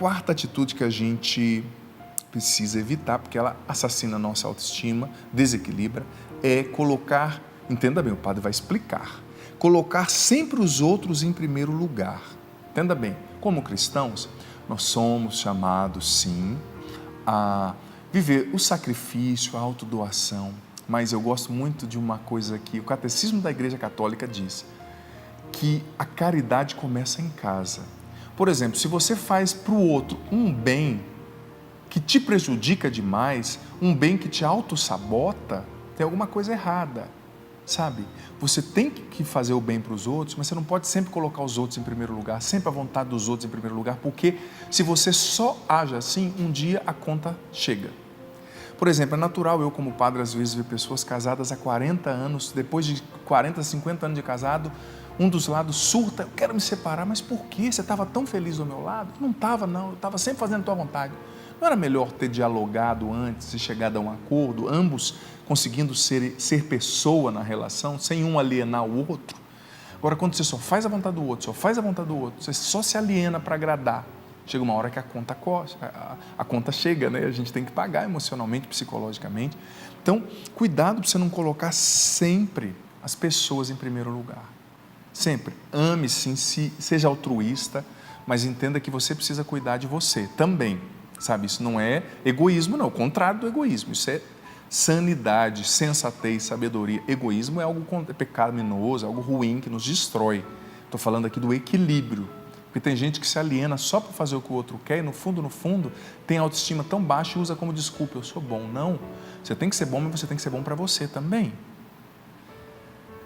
quarta atitude que a gente precisa evitar, porque ela assassina a nossa autoestima, desequilibra, é colocar, entenda bem, o padre vai explicar, colocar sempre os outros em primeiro lugar. Entenda bem, como cristãos, nós somos chamados, sim, a viver o sacrifício, a autodoação, mas eu gosto muito de uma coisa que o Catecismo da Igreja Católica diz, que a caridade começa em casa. Por exemplo, se você faz para o outro um bem que te prejudica demais, um bem que te autossabota, tem alguma coisa errada, sabe? Você tem que fazer o bem para os outros, mas você não pode sempre colocar os outros em primeiro lugar, sempre a vontade dos outros em primeiro lugar, porque se você só age assim, um dia a conta chega. Por exemplo, é natural eu como padre às vezes ver pessoas casadas há 40 anos, depois de 40, 50 anos de casado, um dos lados surta, eu quero me separar, mas por quê? Você estava tão feliz do meu lado? Não estava não, eu estava sempre fazendo a tua vontade. Não era melhor ter dialogado antes e chegado a um acordo, ambos conseguindo ser pessoa na relação, sem um alienar o outro? Agora, quando você só faz a vontade do outro, você só se aliena para agradar, chega uma hora que a conta chega, né? A gente tem que pagar emocionalmente, psicologicamente. Então, cuidado para você não colocar sempre as pessoas em primeiro lugar. Sempre. Ame sim, seja altruísta, mas entenda que você precisa cuidar de você também. Sabe, isso não é egoísmo, não. O contrário do egoísmo. Isso é sanidade, sensatez, sabedoria. Egoísmo é algo pecaminoso, é algo ruim que nos destrói. Estou falando aqui do equilíbrio. Porque tem gente que se aliena só para fazer o que o outro quer e no fundo, tem autoestima tão baixa e usa como desculpa, eu sou bom. Não. Você tem que ser bom, mas você tem que ser bom para você também.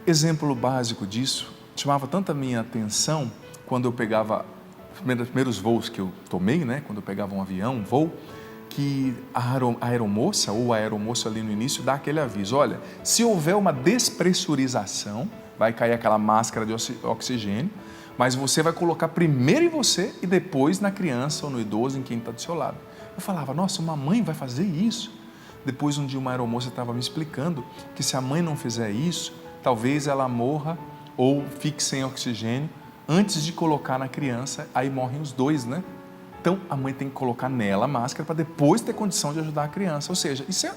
Exemplo básico disso, chamava tanta minha atenção quando eu pegava primeiros voos que eu tomei, né? Quando eu pegava um avião, um voo, que a aeromoça ou a aeromoça ali no início dá aquele aviso, olha, se houver uma despressurização, vai cair aquela máscara de oxigênio, mas você vai colocar primeiro em você e depois na criança ou no idoso, em quem está do seu lado. Eu falava, nossa, uma mãe vai fazer isso? Depois um dia uma aeromoça estava me explicando que se a mãe não fizer isso, talvez ela morra ou fique sem oxigênio antes de colocar na criança, aí morrem os dois, né? Então, a mãe tem que colocar nela a máscara para depois ter condição de ajudar a criança. Ou seja, isso é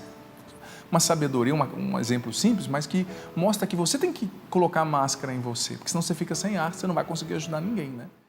uma sabedoria, um exemplo simples, mas que mostra que você tem que colocar a máscara em você, porque senão você fica sem ar, você não vai conseguir ajudar ninguém, né?